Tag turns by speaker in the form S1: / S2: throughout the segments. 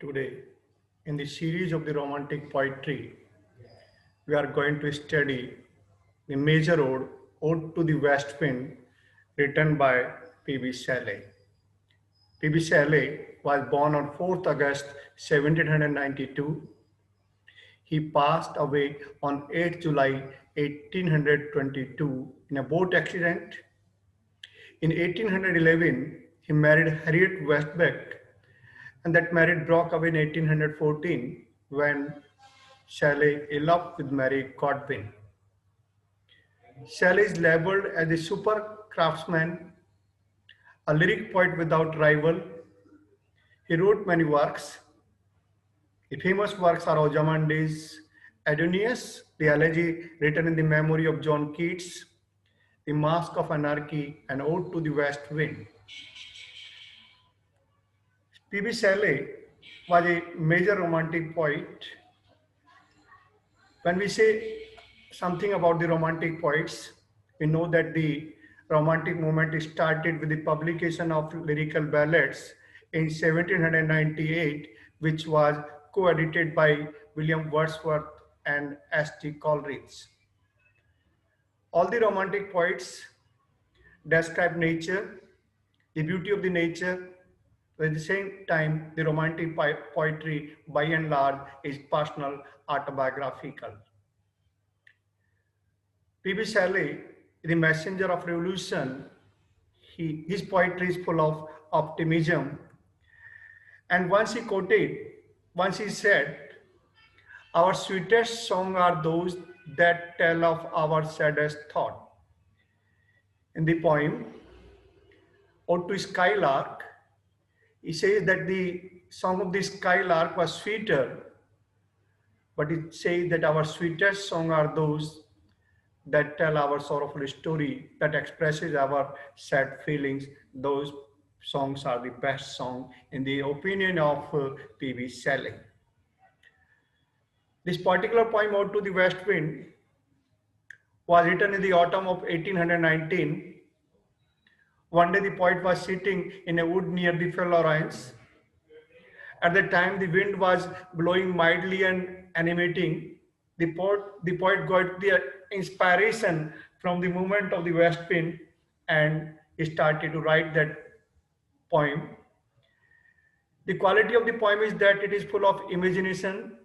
S1: Today, in the series of the Romantic Poetry, we are going to study the major Ode to the West Wind, written by P.B. Shelley. P.B. Shelley was born on 4th August 1792. He passed away on 8th July 1822 in a boat accident. In 1811, he married Harriet Westbeck, and that marriage broke up in 1814 when Shelley eloped with Mary Godwin. Shelley is labeled as a super craftsman, a lyric poet without rival. He wrote many works. The famous works are Ozymandias, Adonius, the elegy written in the memory of John Keats, The Mask of Anarchy, and Ode to the West Wind. P.B. Shelley was a major romantic poet. When we say something about the romantic poets, we know that the romantic movement started with the publication of lyrical ballads in 1798, which was co-edited by William Wordsworth and S.T. Coleridge. All the romantic poets describe nature, the beauty of the nature. At the same time, the romantic poetry, by and large, is personal, autobiographical. P.B. Shelley, the messenger of revolution, his poetry is full of optimism. And once he said, our sweetest songs are those that tell of our saddest thought. In the poem, Ode to Skylark, he says that the song of the skylark was sweeter, but it says that our sweetest songs are those that tell our sorrowful story, that expresses our sad feelings. Those songs are the best song in the opinion of P.B. Shelley. This particular poem, Ode to the West Wind, was written in the autumn of 1819. One day the poet was sitting in a wood near the Florence. At the time the wind was blowing mildly and animating. The poet got the inspiration from the movement of the west wind and started to write that poem. The quality of the poem is that it is full of imagination.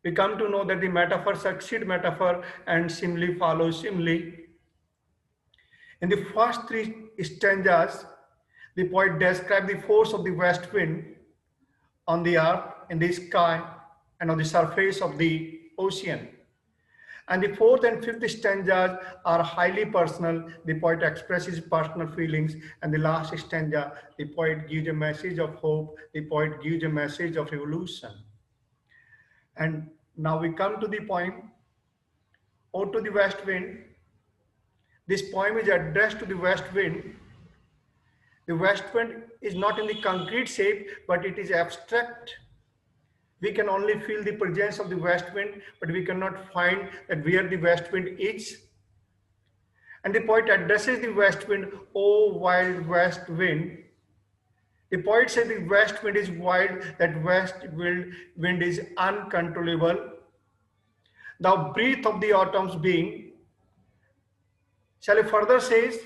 S1: We come to know that the metaphor succeeds metaphor and simile follows simile. In the first three stanzas, the poet describes the force of the west wind on the earth, in the sky, and on the surface of the ocean. And the fourth and fifth stanzas are highly personal. The poet expresses personal feelings. And the last stanza, the poet gives a message of hope. The poet gives a message of revolution. And now we come to the poem, Ode to the West Wind. This poem is addressed to the west wind. The west wind is not in the concrete shape, but it is abstract. We can only feel the presence of the west wind, but we cannot find that where the west wind is. And the poet addresses the west wind, "O wild west wind." The poet says the west wind is wild, that west wind is uncontrollable. Thou breath of the autumn's being. Shelley further says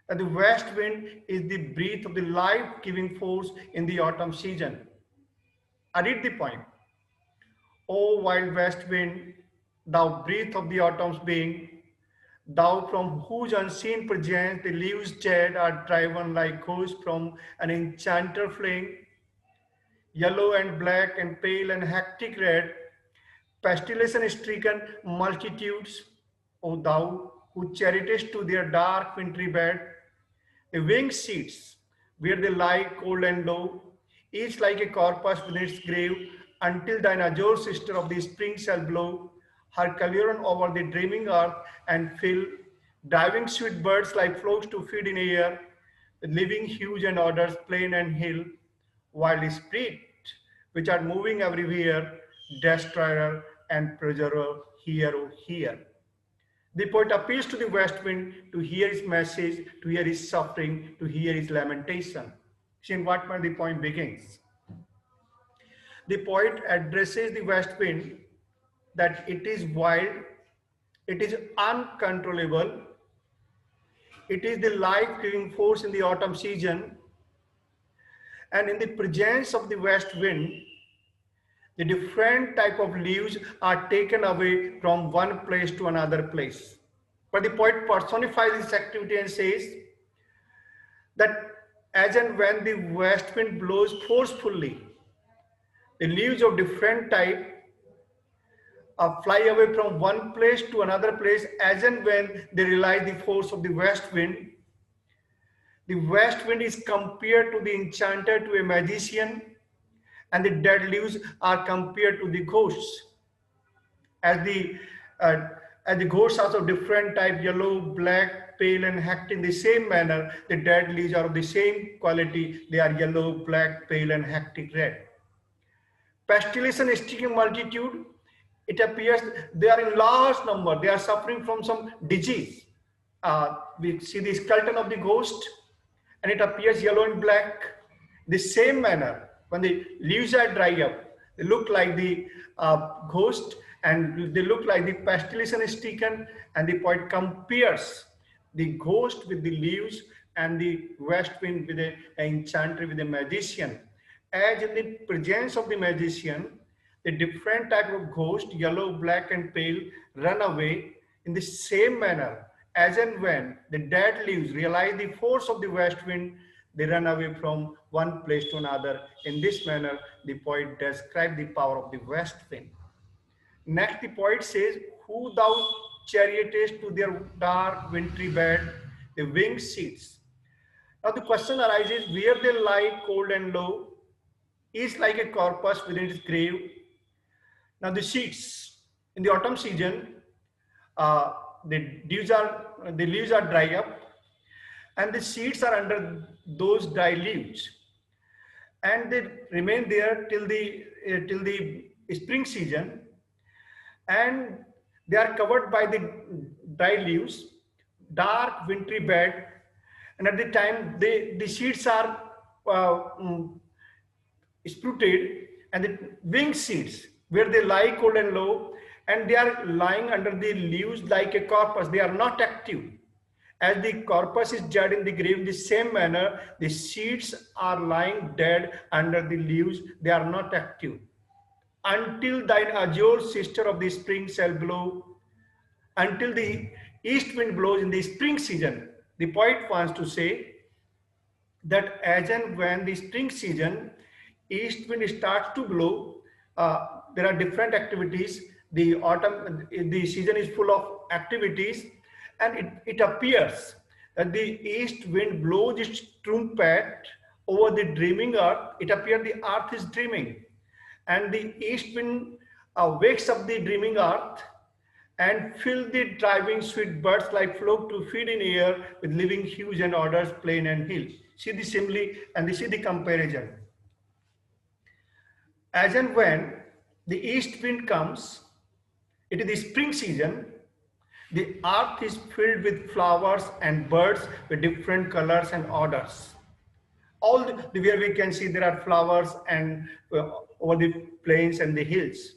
S1: that the west wind is the breath of the life-giving force in the autumn season. I read the poem. O wild west wind, thou breath of the autumn's being, thou from whose unseen presence the leaves dead are driven like ghosts from an enchanter flame, yellow and black and pale and hectic red, pestilence-stricken multitudes, O thou who charitest to their dark wintry bed, the winged seats where they lie cold and low, each like a corpse within its grave, until thine azure sister of the spring shall blow her caliron over the dreaming earth and fill diving sweet birds like flocks to feed in air, with living hues and odors plain and hill, while the spirit which are moving everywhere, destroyer and preserver, hear, O hear. The poet appeals to the west wind to hear his message, to hear his suffering, to hear his lamentation. See in what manner the poem begins. The poet addresses the west wind that it is wild, it is uncontrollable, it is the life-giving force in the autumn season, and in the presence of the west wind, the different type of leaves are taken away from one place to another place. But the poet personifies this activity and says that as and when the west wind blows forcefully, the leaves of different type fly away from one place to another place as and when they realize the force of the west wind. The west wind is compared to the enchanter, to a magician, and the dead leaves are compared to the ghosts. As the uh, as the ghosts are of different type, yellow, black, pale, and hectic. In the same manner, the dead leaves are of the same quality. They are yellow, black, pale, and hectic red. Pestilence and sticking multitude, it appears they are in large number. They are suffering from some disease. We see the skeleton of the ghost, and it appears yellow and black. The same manner, when the leaves are dry up, they look like the ghost, and they look like the pestilence and sticken, and the poet compares the ghost with the leaves and the west wind with the enchanter, with the magician. As in the presence of the magician, the different type of ghost, yellow, black, and pale, run away. In the same manner, as and when the dead leaves realize the force of the west wind, they run away from one place to another. In this manner, the poet describes the power of the west wind. Next, the poet says, who thou chariotest to their dark wintry bed, the winged seats. Now the question arises, where they lie cold and low, is like a corpse within its grave. Now the seeds in the autumn season, the leaves are dry up, and the seeds are under those dry leaves, and they remain there till the spring season, and they are covered by the dry leaves, dark wintry bed, and at the time the seeds are sprouted, and the wing seeds where they lie cold and low, and they are lying under the leaves like a corpus. They are not active. As the corpus is dead in the grave, in the same manner the seeds are lying dead under the leaves. They are not active. Until thine azure sister of the spring shall blow, until the east wind blows in the spring season. The poet wants to say that as and when the spring season, east wind starts to blow, there are different activities. The autumn, the season is full of activities, and it appears that the east wind blows its trumpet over the dreaming earth. It appears the earth is dreaming, and the east wind wakes up the dreaming earth and fill the driving sweet birds like flock to feed in air with living hues and odors, plain and hill. See the simile and see the comparison. As and when the east wind comes, it is the spring season, the earth is filled with flowers and birds with different colors and odors. All where we can see there are flowers and over the plains and the hills.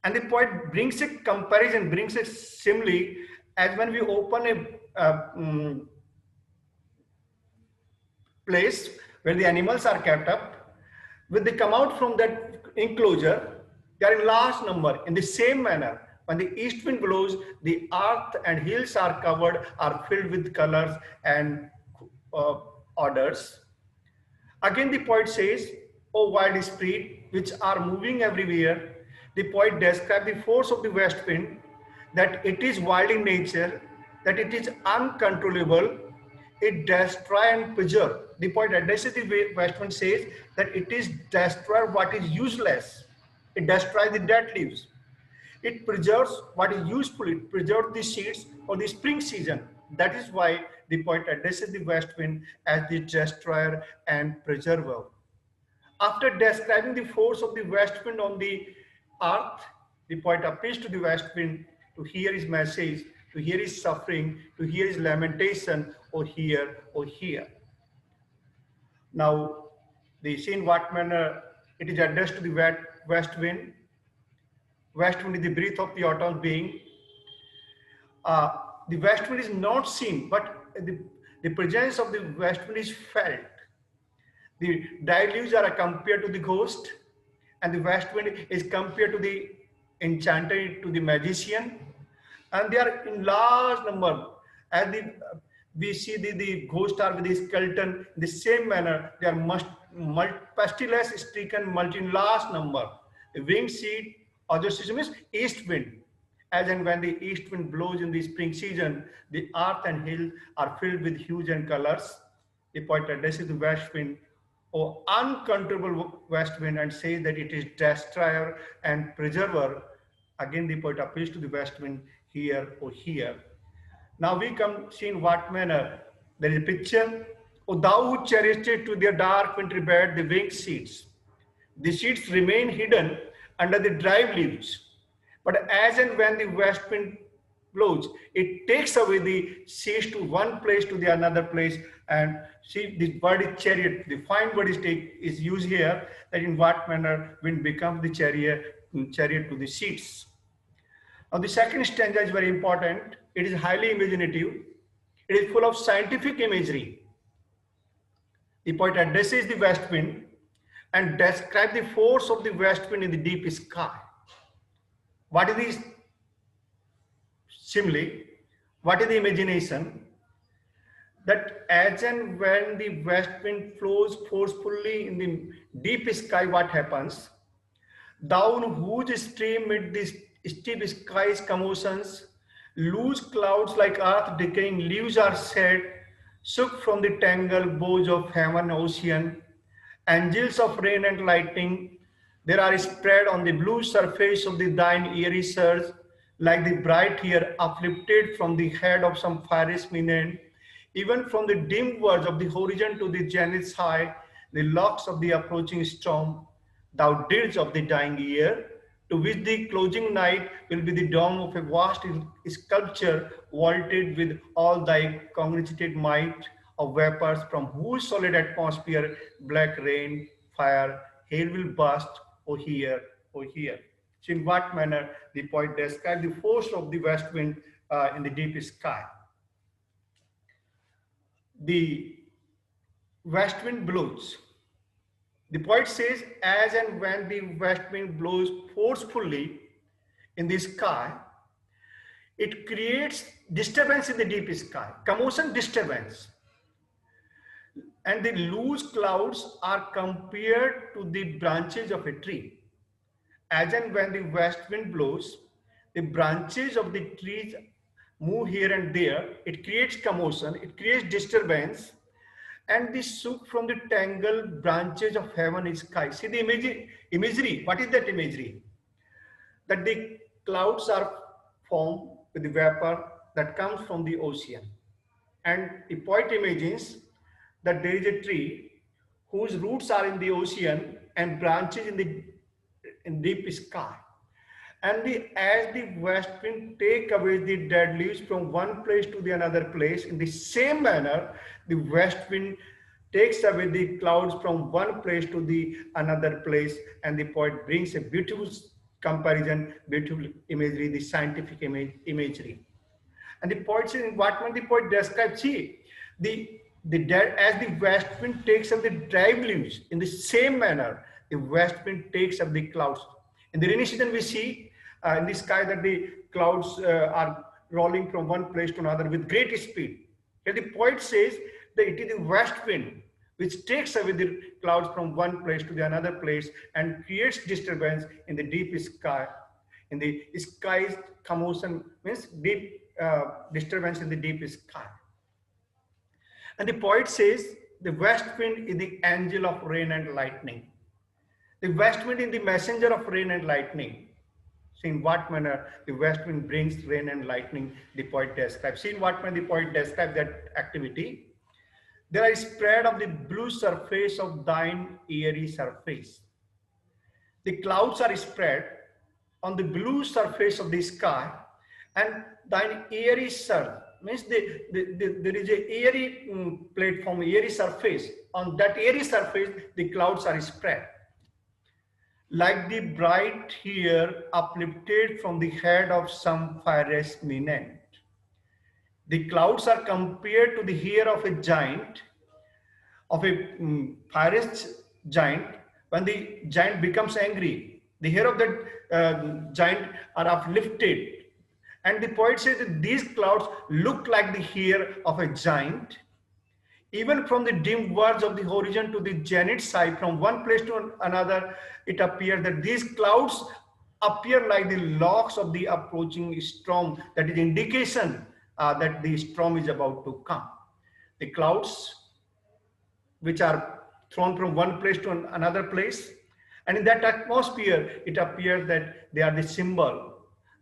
S1: And the poet brings a comparison, brings a simile, as when we open a place where the animals are kept up, when they come out from that enclosure, they are in large number. In the same manner, when the east wind blows, the earth and hills are covered, are filled with colors and odors. Again, the poet says, O wild spirit, which are moving everywhere. The poet describes the force of the west wind, that it is wild in nature, that it is uncontrollable, it destroys and preserves. The poet addresses the west wind, says that it is destroy what is useless. It destroys the dead leaves. It preserves what is useful. It preserves the seeds for the spring season. That is why the poet addresses the west wind as the destroyer and preserver. After describing the force of the west wind on the earth, the poet appeals to the west wind to hear his message, to hear his suffering, to hear his lamentation, or hear, or hear. Now, the see in what manner It is addressed to the west wind. West wind is the breath of the autumn being. Uh, the west wind is not seen, but the presence of the west wind is felt. The deluge are compared to the ghost, and the west wind is compared to the enchanter, to the magician, and they are in large number. As we see the ghost are with the skeleton, in the same manner they are pestilence stricken multi in large number. The winged seed other season is east wind. As and when the east wind blows in the spring season, the earth and hills are filled with hues and colors. The poet addresses the west wind, or uncontrollable west wind, and says that it is destroyer and preserver. Again, the poet appeals to the west wind here or here. Now we come see in what manner. There is a picture. O thou who cherished it to their dark wintry bed, the winged seeds. The seeds remain hidden under the dry leaves. But as and when the west wind blows, it takes away the seeds to one place to the another place. And see, this word is chariot. The fine word is used here, that in what manner wind becomes the chariot to the seeds. Now the second stanza is very important. It is highly imaginative. It is full of scientific imagery. The poet addresses the west wind and describes the force of the west wind in the deep sky. What is the simile? What is the imagination? That as and when the west wind flows forcefully in the deep sky, what happens? Down whose stream mid the steep sky's commotions, loose clouds like earth decaying leaves are shed, shook from the tangled boughs of heaven ocean, angels of rain and lightning, there are spread on the blue surface of the thine eerie surge, like the bright hair uplifted from the head of some fiery minute, even from the dim verge of the horizon to the zenith's high, the locks of the approaching storm, thou didst of the dying year, to which the closing night will be the dome of a vast sculpture vaulted with all thy congregated might of vapors, from whose solid atmosphere black rain, fire, hail will burst, O here, O here. So in what manner the poet describes the force of the west wind in the deep sky. The west wind blows. The poet says, as and when the west wind blows forcefully in the sky, it creates disturbance in the deep sky, commotion, disturbance. And the loose clouds are compared to the branches of a tree. As and when the west wind blows, the branches of the trees move here and there. It creates commotion, it creates disturbance, and this shook from the tangled branches of heaven and sky. See the imagery. What is that imagery? That the clouds are formed with the vapor that comes from the ocean. And the poet imagines that there is a tree whose roots are in the ocean and branches in deep sky. And as the west wind take away the dead leaves from one place to the another place, in the same manner, the west wind takes away the clouds from one place to the another place. And the poet brings a beautiful comparison, beautiful imagery, the scientific imagery. And the poet says, in what manner the poet describes, see, as the west wind takes up the dry leaves, in the same manner, the west wind takes up the clouds. In the rainy season, we see in the sky that the clouds are rolling from one place to another with great speed. Here the poet says that it is the west wind which takes away the clouds from one place to the another place and creates disturbance in the deep sky. In the sky's commotion means deep disturbance in the deep sky. And the poet says the west wind is the angel of rain and lightning. The west wind is the messenger of rain and lightning. See in what manner the west wind brings rain and lightning, the poet describes. See in what manner the poet describes that activity. There are spread of the blue surface of thine airy surface. The clouds are spread on the blue surface of the sky, and thine airy surface means there is a airy platform, airy surface. On that airy surface, the clouds are spread. like the bright hair uplifted from the head of some fierce eminent. The clouds are compared to the hair of a giant, of a fierce giant. When the giant becomes angry, the hair of that giant are uplifted. And the poet says that these clouds look like the hair of a giant. Even from the dim verge of the horizon to the zenith side, from one place to another, it appears that these clouds appear like the locks of the approaching storm. That is indication that the storm is about to come. The clouds, which are thrown from one place to another place, and in that atmosphere, it appears that they are the symbol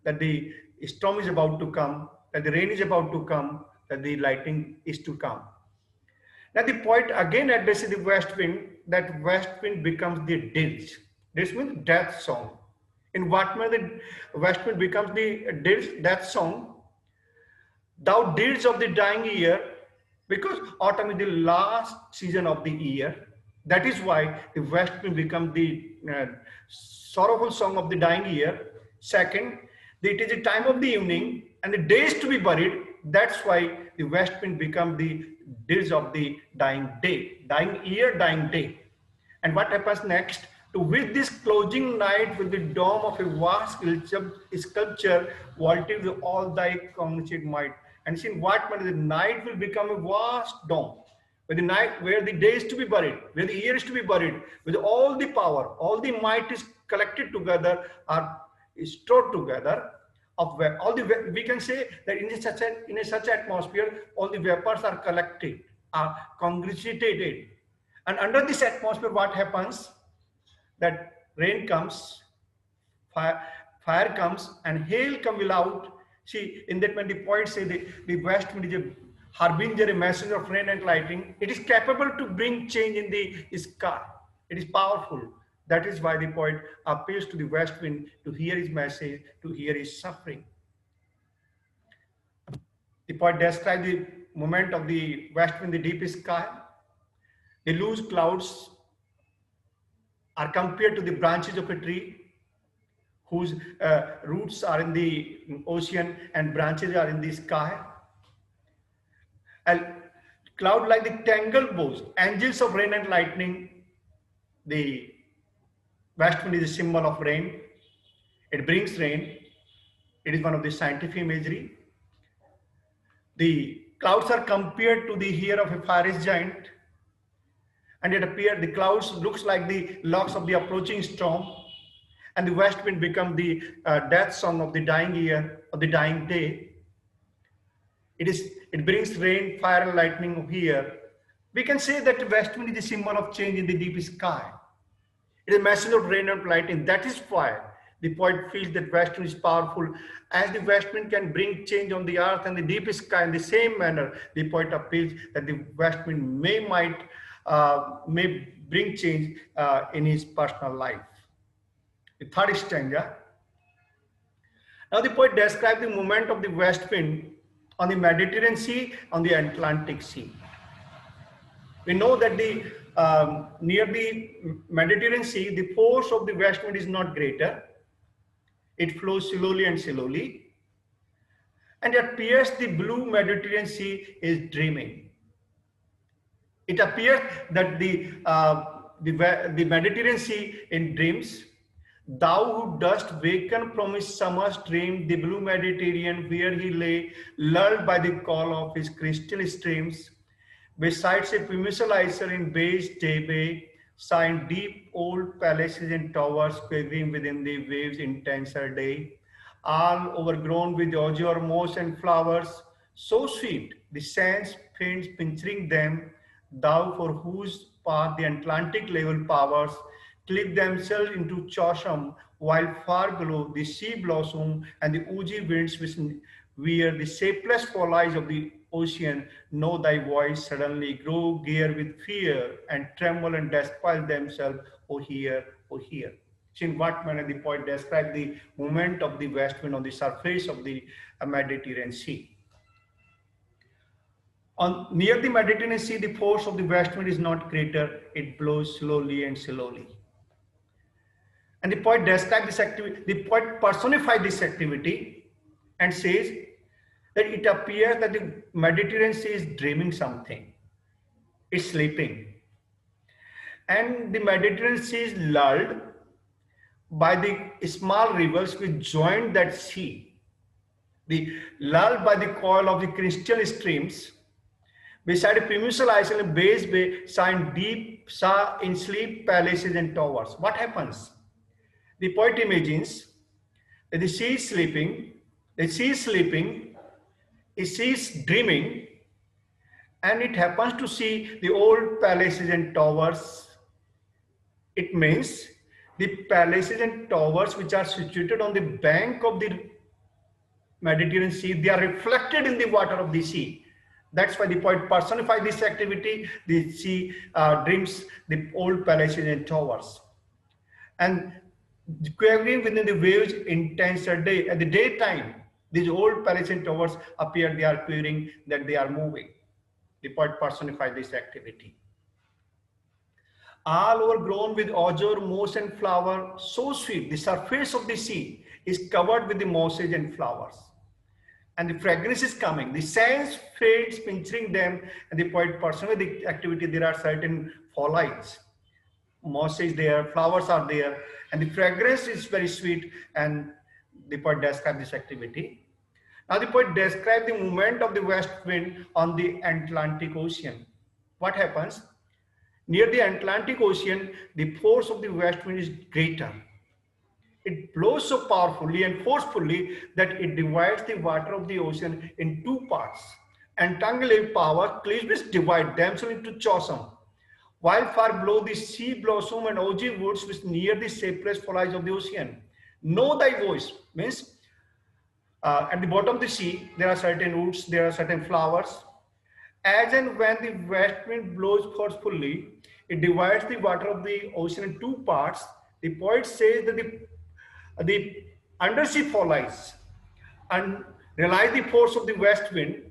S1: that the storm is about to come, that the rain is about to come, that the lightning is to come. Now the poet again addresses the west wind, that west wind becomes the dirge. This means death song. In what manner the west wind becomes the dirge, death song? Thou dirge of the dying year, because autumn is the last season of the year. That is why the west wind becomes the sorrowful song of the dying year. Second, it is the time of the evening and the days to be buried. That's why the west wind becomes the dirge of the dying day, dying year, dying day. And what happens next? To with this closing night with the dome of a vast sculpture vaulted with all thy cognate might. And see, in what manner the night will become a vast dome, where the night, where the day is to be buried, where the year is to be buried, with all the power, all the might is collected together, are stored together. Of all the, we can say that in such atmosphere, all the vapors are collected, are congregated, and under this atmosphere, what happens? That rain comes, fire comes, and hail comes out. See, in that when the poet say the west wind is a harbinger, a messenger of rain and lightning, it is capable to bring change in the sky. It is powerful. That is why the poet appeals to the west wind to hear his message, to hear his suffering. The poet describes the movement of the west wind in the deep sky. The loose clouds are compared to the branches of a tree whose roots are in the ocean and branches are in the sky. And cloud like the tangled bows, angels of rain and lightning. The west wind is a symbol of rain. It brings rain. It is one of the scientific imagery. The clouds are compared to the hair of a fiery giant, and it appears the clouds looks like the locks of the approaching storm, and the west wind becomes the death song of the dying year, of the dying day. It brings rain, fire, and lightning here. We can say that the west wind is a symbol of change in the deep sky. It is a message of rain and lightning. That is why the poet feels that west wind is powerful. As the west wind can bring change on the earth and the deep sky, in the same manner, the poet appeals that the west wind may bring change in his personal life. The third stanza. Now the poet describes the movement of the west wind on the Mediterranean Sea, on the Atlantic Sea. We know that near the Mediterranean Sea, the force of the west wind is not greater. It flows slowly and slowly. And it appears the blue Mediterranean Sea is dreaming. It appears that the Mediterranean Sea in dreams. Thou who dost waken from his summer's dream, the blue Mediterranean, where he lay, lulled by the call of his crystal streams, besides a peninsula in bays bay, signed deep old palaces and towers quivering within the waves' intenser day, all overgrown with azure moss and flowers, so sweet the sands faint pinching them, thou for whose path the Atlantic level powers clip themselves into Chosham, while far below the sea blossom and the oozy winds which wear the shapeless foliage of the ocean know thy voice suddenly grow gear with fear and tremble and despise themselves, O hear, O hear. So in what manner the poet describes the movement of the west wind on the surface of the Mediterranean Sea. Near the Mediterranean Sea, the force of the west wind is not greater, it blows slowly and slowly. And the poet describes this activity, the poet personifies this activity and says that it appears that the Mediterranean Sea is dreaming something, it's sleeping. And the Mediterranean Sea is lulled by the small rivers which join that sea. The lulled by the coil of the crystal streams, beside a peninsula island, base bay, saw in sleep palaces and towers. What happens? The poet imagines that the sea is sleeping, the sea is sleeping, the sea is dreaming, and it happens to see the old palaces and towers. It means the palaces and towers which are situated on the bank of the Mediterranean Sea, they are reflected in the water of the sea. That's why the poet personifies this activity. The sea dreams the old palaces and towers. And quivering within the waves intense at day. At the daytime, these old palaces and towers appear, they are quivering, that they are moving. The poet personifies this activity. All overgrown with azure, moss and flower, so sweet, the surface of the sea is covered with the mosses and flowers. And the fragrance is coming. The sands fades, pinching them, and the poet personifies the activity. There are certain foliage. Moss is there, flowers are there, and the fragrance is very sweet, and the poet describes this activity. Now the poet describes the movement of the west wind on the Atlantic Ocean. What happens? Near the Atlantic Ocean, the force of the west wind is greater. It blows so powerfully and forcefully that it divides the water of the ocean in two parts. Entangling power, cleaves divide themselves into chasm. While far below the sea blossom and osier woods which near the cypress foliage of the ocean. Know thy voice means at the bottom of the sea there are certain woods, there are certain flowers. As and when the west wind blows forcefully, it divides the water of the ocean in two parts. The poet says that the undersea foliage and realize the force of the west wind,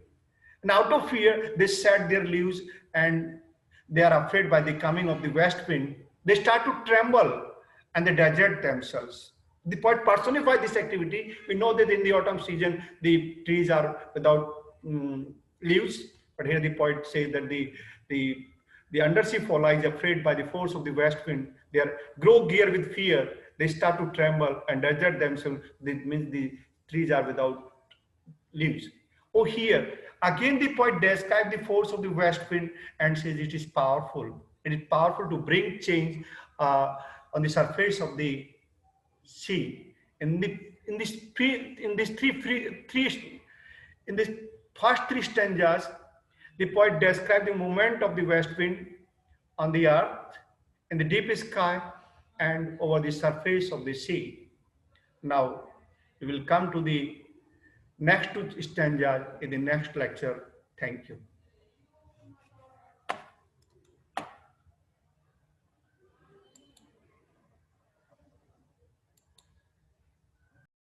S1: and out of fear they shed their leaves, and they are afraid by the coming of the west wind. They start to tremble and they desert themselves. The poet personifies this activity. We know that in the autumn season the trees are without leaves, but here the poet says that the undersea foliage is afraid by the force of the west wind. They are grow gear with fear. They start to tremble and desert themselves. This means the trees are without leaves. Oh, here again the poet describes the force of the west wind and says it is powerful. It is powerful to bring change on the surface of the sea. In this first three stanzas, the poet describes the movement of the west wind on the earth, in the deep sky, and over the surface of the sea. Now, we will come to the next two stanzas in the next lecture. Thank you.